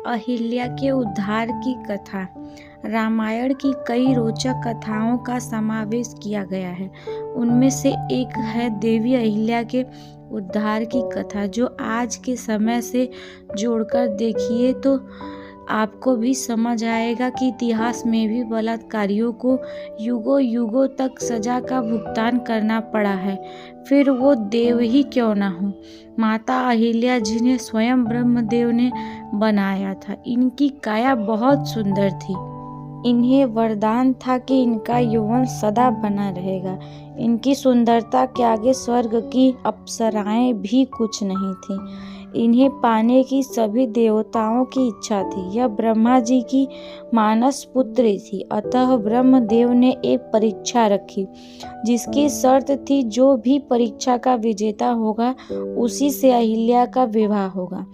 अहिल्या के उद्धार की कथा। रामायण की कई रोचक कथाओं का समावेश किया गया है। उनमें से एक है देवी अहिल्या के उद्धार की कथा, जो आज के समय से जोड़कर देखिए तो आपको भी समझ आएगा कि इतिहास में भी बलात्कारियों को युगों युगों तक सजा का भुगतान करना पड़ा है, फिर वो देव ही क्यों ना हो। माता अहिल्या जिन्हें स्वयं ब्रह्मदेव ने बनाया था, इनकी काया बहुत सुंदर थी। इन्हें वरदान था कि इनका यौवन सदा बना रहेगा। इनकी सुंदरता के आगे स्वर्ग की अप्सराएं भी कुछ नहीं थीं। इन्हें पाने की सभी देवताओं की इच्छा थी। यह ब्रह्मा जी की मानस पुत्री थी। अतः ब्रह्मदेव ने एक परीक्षा रखी, जिसकी शर्त थी जो भी परीक्षा का विजेता होगा उसी से अहिल्या का विवाह होगा।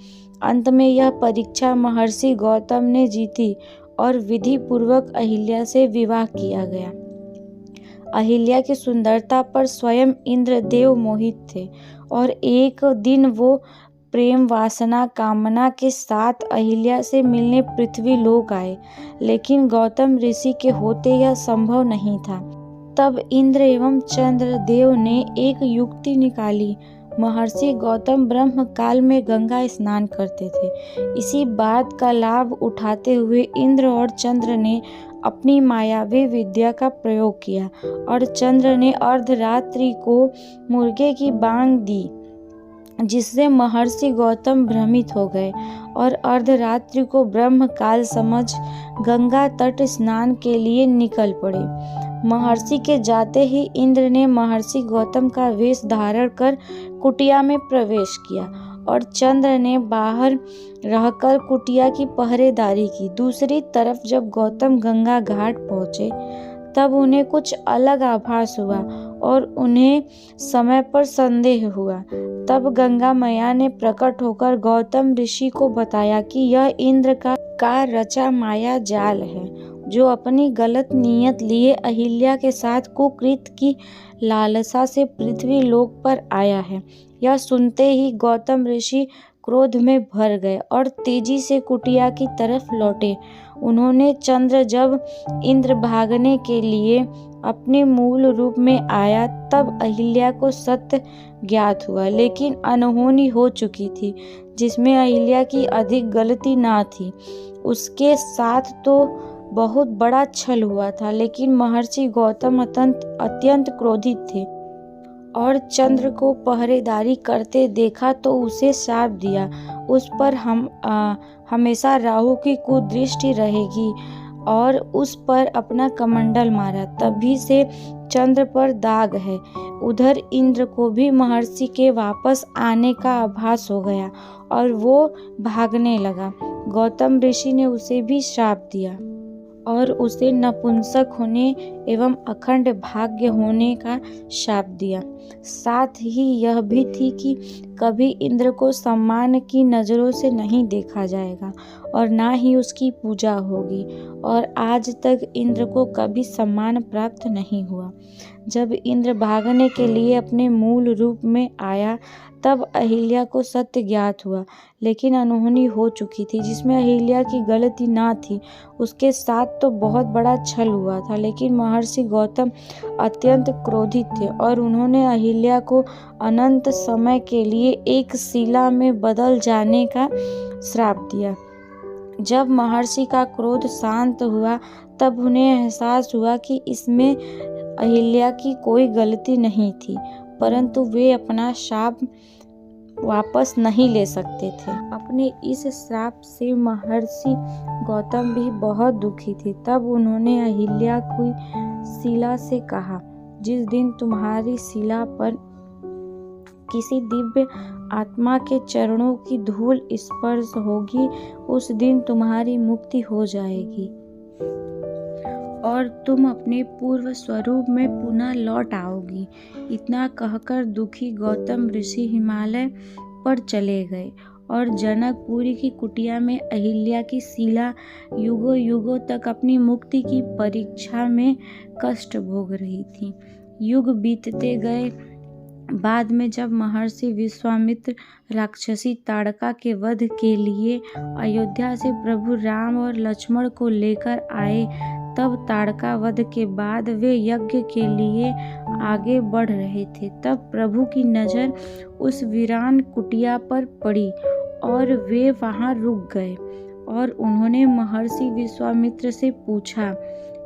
अंत में यह परीक्षा महर्षि गौतम ने जीती और विधि पूर्वक अहिल्या से विवाह किया गया। अहिल्या की सुंदरता पर स्वयं इंद्रदेव मोहित थे और एक दिन वो प्रेम वासना कामना के साथ अहिल्या से मिलने पृथ्वी लोक आए, लेकिन गौतम ऋषि के होते यह संभव नहीं था। तब इंद्र एवं चंद्रदेव ने एक युक्ति निकाली। महर्षि गौतम ब्रह्म काल में गंगा स्नान करते थे। इसी बात का लाभ उठाते हुए इंद्र और चंद्र ने अपनी मायावी विद्या का प्रयोग किया और चंद्र ने अर्धरात्रि को मुर्गे की बांग दी, जिससे महर्षि गौतम भ्रमित हो गए और अर्धरात्रि को ब्रह्म काल समझ गंगा तट स्नान के लिए निकल पड़े। महर्षि के जाते ही इंद्र ने महर्षि गौतम का वेश धारण कर कुटिया में प्रवेश किया और चंद्र ने बाहर रहकर कुटिया की पहरेदारी की। दूसरी तरफ जब गौतम गंगा घाट पहुंचे तब उन्हें कुछ अलग आभास हुआ और उन्हें समय पर संदेह हुआ। तब गंगा मैया ने प्रकट होकर गौतम ऋषि को बताया कि यह इंद्र का रचा माया जाल है, जो अपनी गलत नीयत लिए अहिल्या के साथ कुकृत्य की लालसा से पृथ्वी लोक पर आया है। यह सुनते ही गौतम ऋषि क्रोध में भर गए और तेजी से कुटिया की तरफ लौटे। उन्होंने चंद्र जब इंद्र भागने के लिए अपने मूल रूप में आया तब अहिल्या को सत्य ज्ञात हुआ, लेकिन अनहोनी हो चुकी थी, जिसमें अहिल्या की अधिक गलती ना थी। उसके साथ तो बहुत बड़ा छल हुआ था, लेकिन महर्षि गौतम अत्यंत क्रोधित थे और चंद्र को पहरेदारी करते देखा तो उसे शाप दिया। उस पर हमेशा राहु की कुदृष्टि रहेगी और उस पर अपना कमंडल मारा। तभी से चंद्र पर दाग है। उधर इंद्र को भी महर्षि के वापस आने का आभास हो गया और वो भागने लगा। गौतम ऋषि ने उसे भी श्राप दिया और उसे नपुंसक होने एवं अखंड भाग्य होने का शाप दिया। साथ ही यह भी थी कि कभी इंद्र को सम्मान की नज़रों से नहीं देखा जाएगा और ना ही उसकी पूजा होगी, और आज तक इंद्र को कभी सम्मान प्राप्त नहीं हुआ। जब इंद्र भागने के लिए अपने मूल रूप में आया तब अहिल्या को सत्य ज्ञात हुआ, लेकिन अनहोनी हो चुकी थी, जिसमें अहिल्या की गलती ना थी। उसके साथ तो बहुत बड़ा छल हुआ था, लेकिन महर्षि गौतम अत्यंत क्रोधित थे और उन्होंने अहिल्या को अनंत समय के लिए एक शिला में बदल जाने का श्राप दिया। जब महर्षि का क्रोध शांत हुआ तब उन्हें एहसास हुआ कि इसमें अहिल्या की कोई गलती नहीं थी, परंतु वे अपना शाप वापस नहीं ले सकते थे। अपने इस श्राप से महर्षि गौतम भी बहुत दुखी थे। तब उन्होंने अहिल्या की शिला से कहा, जिस दिन तुम्हारी शिला पर किसी दिव्य आत्मा के चरणों की धूल स्पर्श होगी, उस दिन तुम्हारी मुक्ति हो जाएगी और तुम अपने पूर्व स्वरूप में पुनः लौट आओगी। इतना कहकर दुखी गौतम ऋषि हिमालय पर चले गए और जनकपुरी की कुटिया में अहिल्या की शिला युगों युगों तक अपनी मुक्ति की परीक्षा में कष्ट भोग रही थी। युग बीतते गए, बाद में जब महर्षि विश्वामित्र राक्षसी ताड़का के वध के लिए अयोध्या से प्रभु राम और लक्ष्मण को लेकर आए, तब ताड़का वध के बाद वे यज्ञ के लिए आगे बढ़ रहे थे। तब प्रभु की नज़र उस वीरान कुटिया पर पड़ी और वे वहां रुक गए और उन्होंने महर्षि विश्वामित्र से पूछा,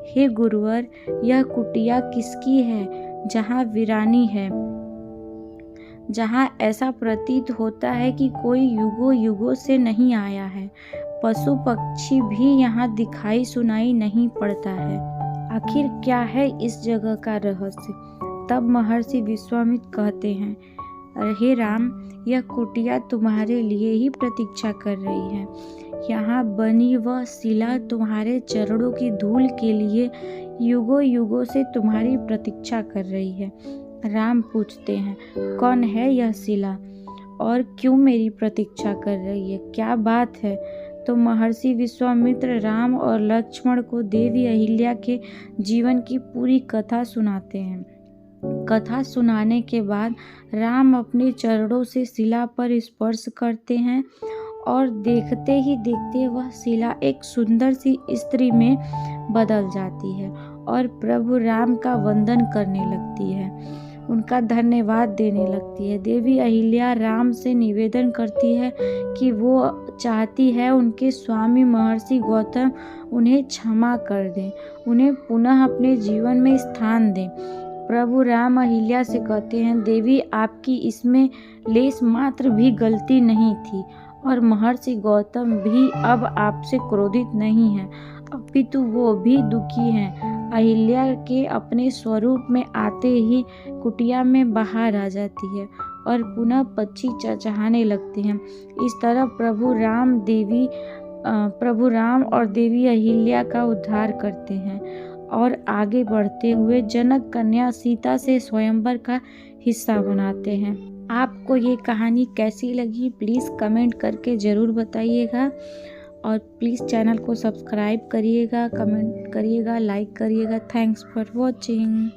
हे गुरुवर, यह कुटिया किसकी है जहाँ वीरानी है, जहाँ ऐसा प्रतीत होता है कि कोई युगों युगों से नहीं आया है, पशु पक्षी भी यहाँ दिखाई सुनाई नहीं पड़ता है। आखिर क्या है इस जगह का रहस्य? तब महर्षि विश्वामित्र कहते हैं, हे राम, यह कुटिया तुम्हारे लिए ही प्रतीक्षा कर रही है। यहाँ बनी वह शिला तुम्हारे चरणों की धूल के लिए युगों युगों से तुम्हारी प्रतीक्षा कर रही है। राम पूछते हैं, कौन है यह शिला और क्यों मेरी प्रतीक्षा कर रही है? क्या बात है? तो महर्षि विश्वामित्र राम और लक्ष्मण को देवी अहिल्या के जीवन की पूरी कथा सुनाते हैं। कथा सुनाने के बाद राम अपने चरणों से शिला पर स्पर्श करते हैं और देखते ही देखते वह शिला एक सुंदर सी स्त्री में बदल जाती है और प्रभु राम का वंदन करने लगती है, उनका धन्यवाद देने लगती है। देवी अहिल्या राम से निवेदन करती है कि वो चाहती है उनके स्वामी महर्षि गौतम उन्हें क्षमा कर दें, उन्हें पुनः अपने जीवन में स्थान दें। प्रभु राम अहिल्या से कहते हैं, देवी, आपकी इसमें लेश मात्र भी गलती नहीं थी और महर्षि गौतम भी अब आपसे क्रोधित नहीं है, अपितु वो भी दुखी हैं। अहिल्या के अपने स्वरूप में आते ही कुटिया में बाहर आ जाती है और पुनः पक्षी चहचहाने लगते हैं। इस तरह प्रभु राम और देवी अहिल्या का उद्धार करते हैं और आगे बढ़ते हुए जनक कन्या सीता से स्वयंवर का हिस्सा बनाते हैं। आपको ये कहानी कैसी लगी प्लीज़ कमेंट करके ज़रूर बताइएगा और प्लीज़ चैनल को सब्सक्राइब करिएगा, कमेंट करिएगा, लाइक करिएगा। Thanks for watching.